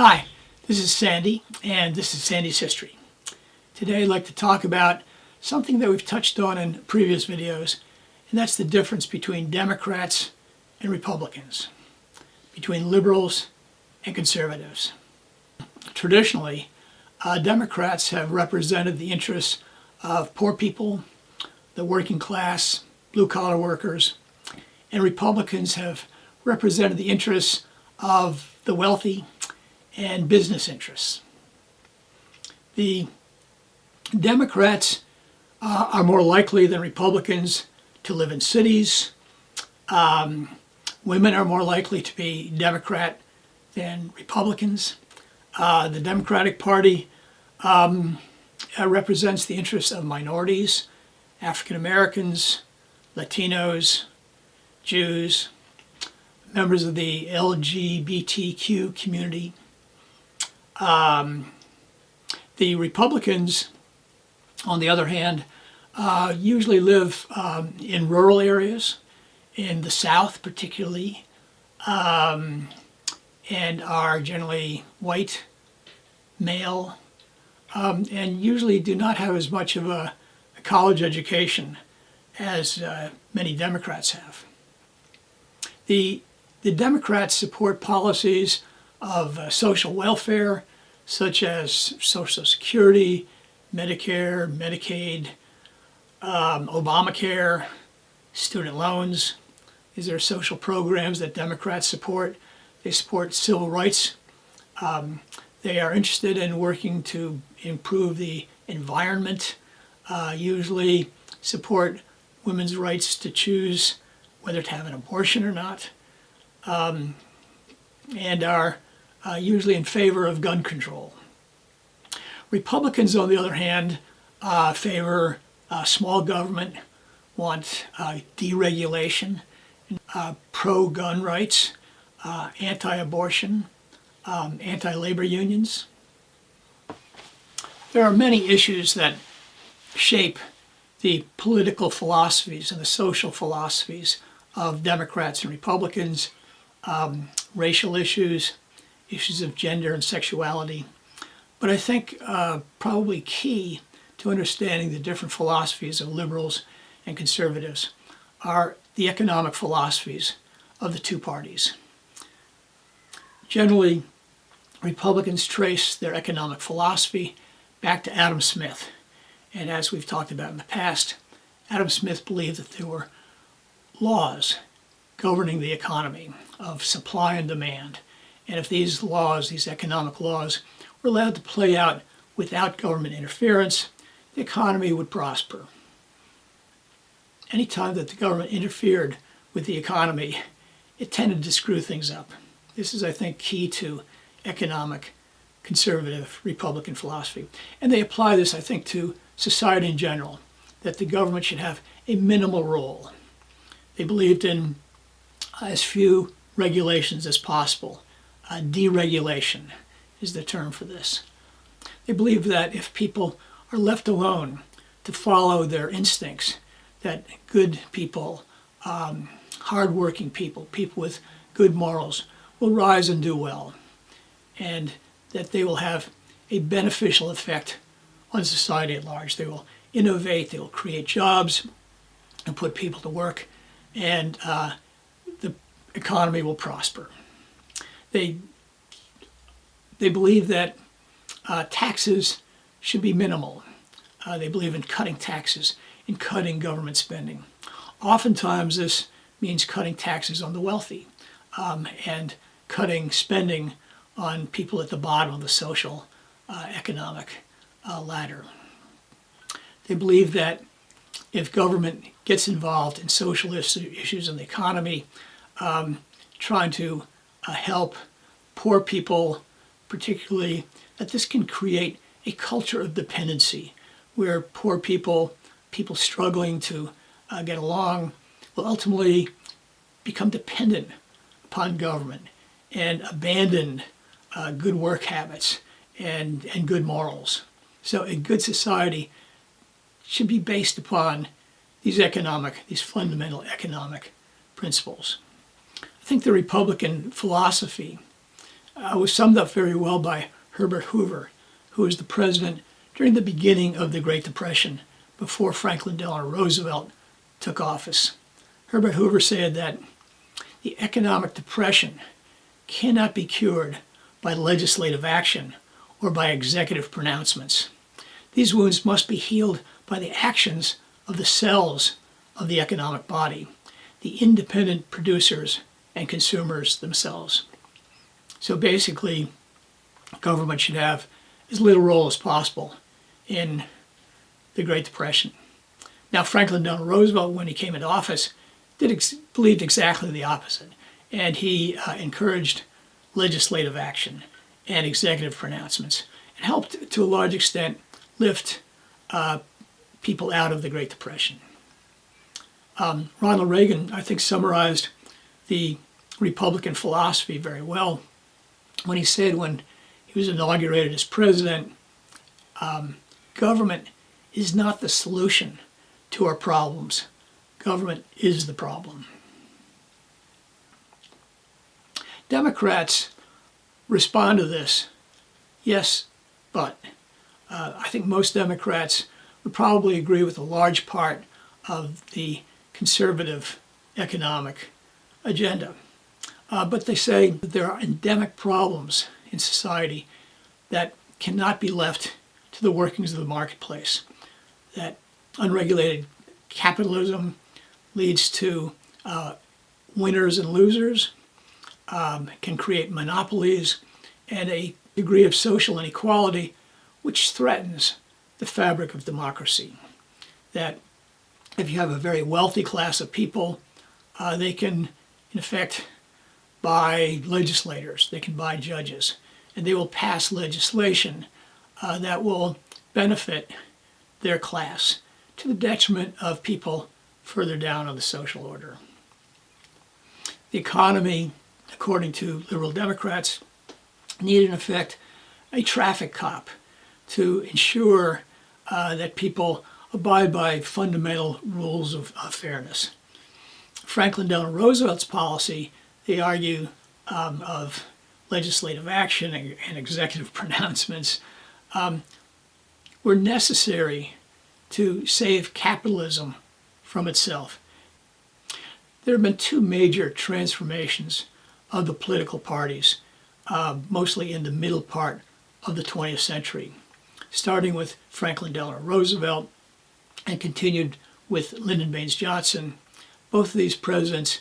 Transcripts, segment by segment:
Hi, this is Sandy, and this is Sandy's History. Today I'd like to talk about something that we've touched on in previous videos, and that's the difference between Democrats and Republicans, between liberals and conservatives. Traditionally, Democrats have represented the interests of poor people, the working class, blue-collar workers, and Republicans have represented the interests of the wealthy and business interests. The Democrats are more likely than Republicans to live in cities. Women are more likely to be Democrat than Republicans. The Democratic Party represents the interests of minorities, African Americans, Latinos, Jews, members of the LGBTQ community. The Republicans, on the other hand, usually live in rural areas, in the South particularly, and are generally white, male, and usually do not have as much of a college education as many Democrats have. The Democrats support policies of social welfare, such as Social Security, Medicare, Medicaid, Obamacare, student loans. These are social programs that Democrats support. They support civil rights. They are interested in working to improve the environment, usually support women's rights to choose whether to have an abortion or not, and are usually in favor of gun control. Republicans, on the other hand, favor small government, want deregulation, pro-gun rights, anti-abortion, anti-labor unions. There are many issues that shape the political philosophies and the social philosophies of Democrats and Republicans, racial issues, issues of gender and sexuality. But I think probably key to understanding the different philosophies of liberals and conservatives are the economic philosophies of the two parties. Generally, Republicans trace their economic philosophy back to Adam Smith. And as we've talked about in the past, Adam Smith believed that there were laws governing the economy of supply and demand. And if these laws, these economic laws, were allowed to play out without government interference, the economy would prosper. Anytime that the government interfered with the economy, it tended to screw things up. This is, I think, key to economic conservative Republican philosophy. And they apply this, I think, to society in general, that the government should have a minimal role. They believed in as few regulations as possible. Deregulation is the term for this. They believe that if people are left alone to follow their instincts, that good people, hardworking people, people with good morals, will rise and do well, and that they will have a beneficial effect on society at large. They will innovate, they will create jobs and put people to work, and the economy will prosper. They believe that taxes should be minimal. They believe in cutting taxes, in cutting government spending. Oftentimes this means cutting taxes on the wealthy and cutting spending on people at the bottom of the social economic ladder. They believe that if government gets involved in social issues in the economy, trying to help poor people particularly, that this can create a culture of dependency where poor people, people struggling to get along, will ultimately become dependent upon government and abandon good work habits and good morals. So a good society should be based upon these fundamental economic principles. I think the Republican philosophy was summed up very well by Herbert Hoover, who was the president during the beginning of the Great Depression, before Franklin Delano Roosevelt took office. Herbert Hoover said that the economic depression cannot be cured by legislative action or by executive pronouncements. These wounds must be healed by the actions of the cells of the economic body, the independent producers and consumers themselves. So basically, government should have as little role as possible in the Great Depression. Now, Franklin Delano Roosevelt, when he came into office, believed exactly the opposite, and he encouraged legislative action and executive pronouncements, and helped to a large extent lift people out of the Great Depression. Ronald Reagan, I think, summarized the Republican philosophy very well when he said, when he was inaugurated as president, government is not the solution to our problems. Government is the problem. Democrats respond to this, yes, but. I think most Democrats would probably agree with a large part of the conservative economic agenda. But they say that there are endemic problems in society that cannot be left to the workings of the marketplace, that unregulated capitalism leads to winners and losers, can create monopolies, and a degree of social inequality which threatens the fabric of democracy. That if you have a very wealthy class of people, they can, in effect, buy legislators, they can buy judges, and they will pass legislation that will benefit their class to the detriment of people further down on the social order. The economy, according to liberal Democrats, need in effect a traffic cop to ensure that people abide by fundamental rules of fairness. Franklin Delano Roosevelt's policy, they argue, of legislative action and executive pronouncements were necessary to save capitalism from itself. There have been two major transformations of the political parties, mostly in the middle part of the 20th century, starting with Franklin Delano Roosevelt and continued with Lyndon Baines Johnson. Both of these presidents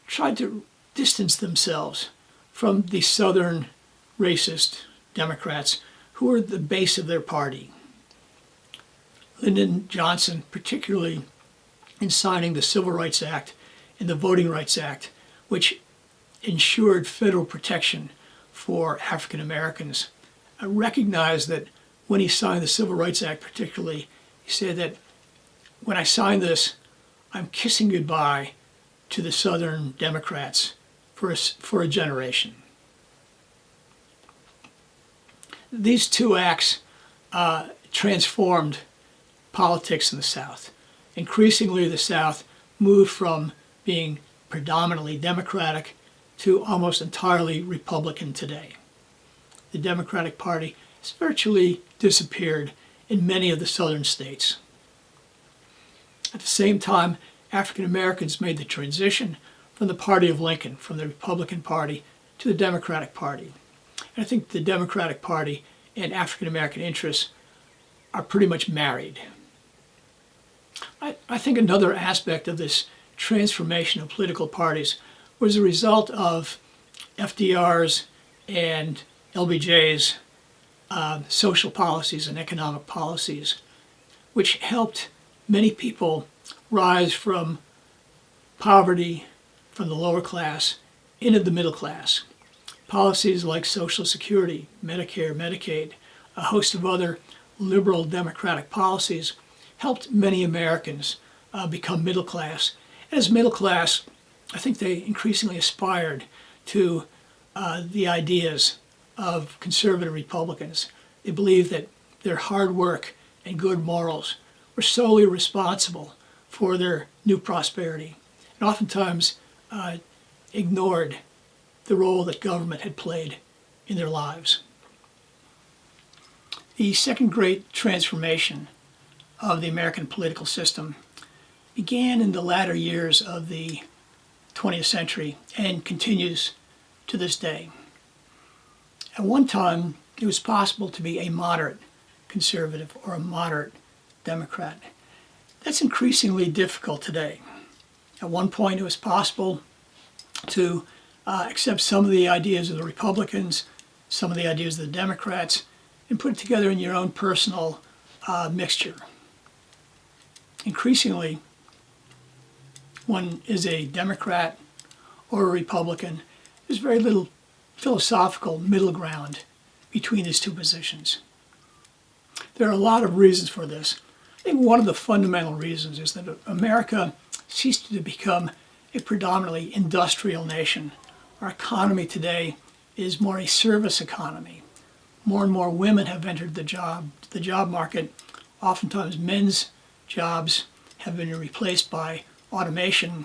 tried to distance themselves from the Southern racist Democrats who were the base of their party. Lyndon Johnson, particularly in signing the Civil Rights Act and the Voting Rights Act, which ensured federal protection for African Americans, recognized that when he signed the Civil Rights Act particularly, he said that when I sign this, I'm kissing goodbye to the Southern Democrats for a generation. These two acts transformed politics in the South. Increasingly, the South moved from being predominantly Democratic to almost entirely Republican today. The Democratic Party has virtually disappeared in many of the southern states. At the same time, African Americans made the transition from the party of Lincoln, from the Republican Party to the Democratic Party. And I think the Democratic Party and African American interests are pretty much married. I think another aspect of this transformation of political parties was a result of FDR's and LBJ's social policies and economic policies, which helped many people rise from poverty, from the lower class, into the middle class. Policies like Social Security, Medicare, Medicaid, a host of other liberal democratic policies helped many Americans become middle class. As middle class, I think they increasingly aspired to the ideas of conservative Republicans. They believed that their hard work and good morals were solely responsible for their new prosperity, and oftentimes ignored the role that government had played in their lives. The second great transformation of the American political system began in the latter years of the 20th century and continues to this day. At one time, it was possible to be a moderate conservative or a moderate Democrat. That's increasingly difficult today. At one point, it was possible to accept some of the ideas of the Republicans, some of the ideas of the Democrats, and put it together in your own personal mixture. Increasingly, one is a Democrat or a Republican. There's very little philosophical middle ground between these two positions. There are a lot of reasons for this. I think one of the fundamental reasons is that America ceased to become a predominantly industrial nation. Our economy today is more a service economy. More and more women have entered the job market. Oftentimes men's jobs have been replaced by automation.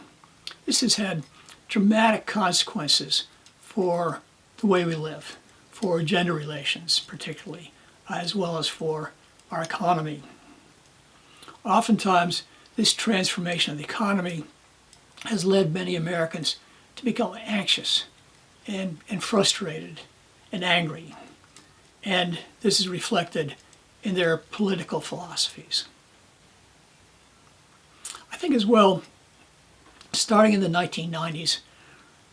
This has had dramatic consequences for the way we live, for gender relations particularly, as well as for our economy. Oftentimes, this transformation of the economy has led many Americans to become anxious and frustrated and angry. And this is reflected in their political philosophies. I think as well, starting in the 1990s,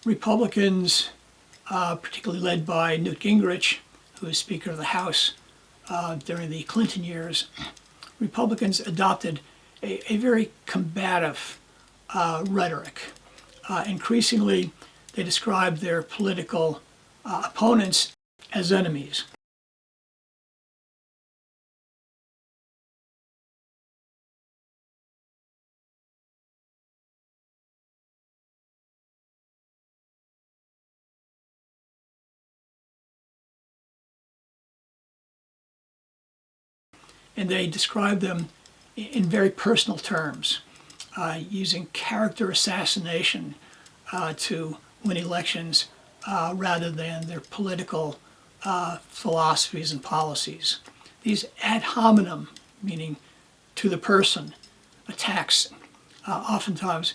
Republicans, particularly led by Newt Gingrich, who was Speaker of the House during the Clinton years, Republicans adopted a very combative rhetoric. Increasingly, they described their political opponents as enemies. And they describe them in very personal terms, using character assassination to win elections rather than their political philosophies and policies. These ad hominem, meaning to the person, attacks oftentimes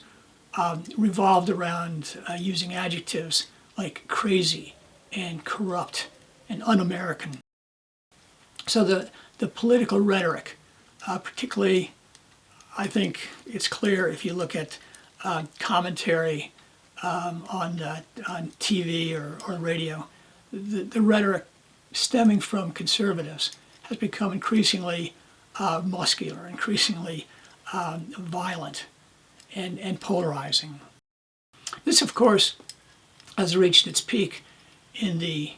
revolved around using adjectives like crazy and corrupt and un-American. So the political rhetoric, particularly, I think it's clear if you look at commentary on TV or radio, the rhetoric stemming from conservatives has become increasingly muscular, increasingly violent and polarizing. This, of course, has reached its peak in the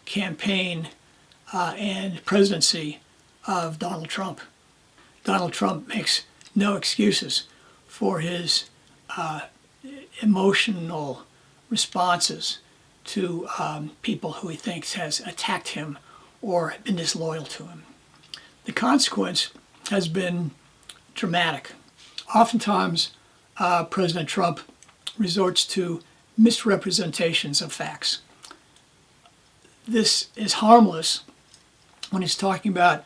campaign and presidency of Donald Trump. Donald Trump makes no excuses for his emotional responses to people who he thinks has attacked him or been disloyal to him. The consequence has been dramatic. Oftentimes, President Trump resorts to misrepresentations of facts. This is harmless when he's talking about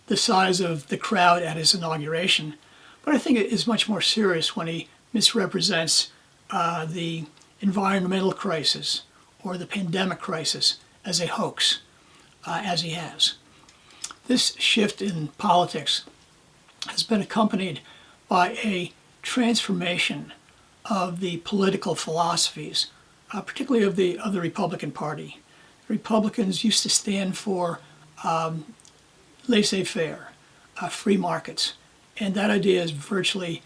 the size of the crowd at his inauguration, but I think it is much more serious when he misrepresents the environmental crisis or the pandemic crisis as a hoax, as he has. This shift in politics has been accompanied by a transformation of the political philosophies, particularly of the Republican Party. Republicans used to stand for laissez-faire, free markets, and that idea has virtually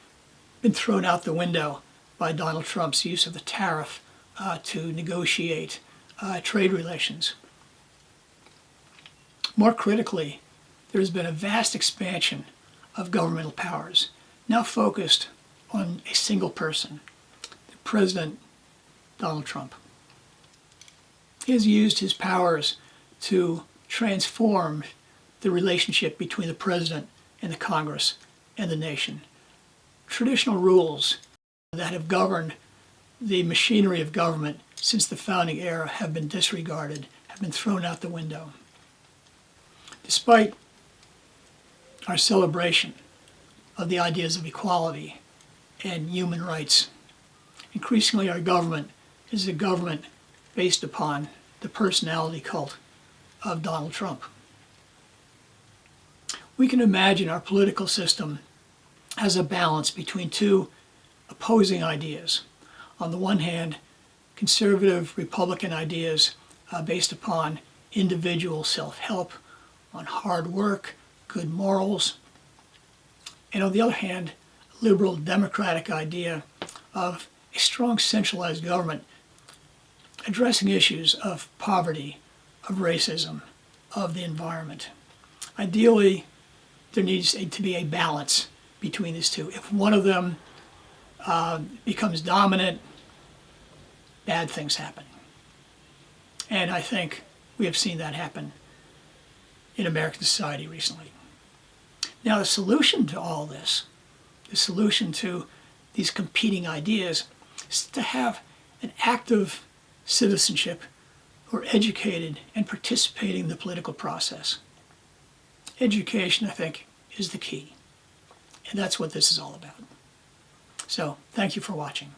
been thrown out the window by Donald Trump's use of the tariff to negotiate trade relations. More critically, there has been a vast expansion of governmental powers, now focused on a single person, the President Donald Trump. He has used his powers to transform the relationship between the President and the Congress and the nation. Traditional rules that have governed the machinery of government since the founding era have been disregarded, have been thrown out the window. Despite our celebration of the ideas of equality and human rights, increasingly our government is a government based upon the personality cult of Donald Trump. We can imagine our political system as a balance between two opposing ideas. On the one hand, conservative Republican ideas based upon individual self-help, on hard work, good morals, and on the other hand, a liberal democratic idea of a strong centralized government addressing issues of poverty, of racism, of the environment. Ideally, there needs to be a balance between these two. If one of them becomes dominant, bad things happen. And I think we have seen that happen in American society recently. Now, the solution to all this, the solution to these competing ideas, is to have an active citizenship who are educated and participating in the political process. Education, I think, is the key. And that's what this is all about. So, thank you for watching.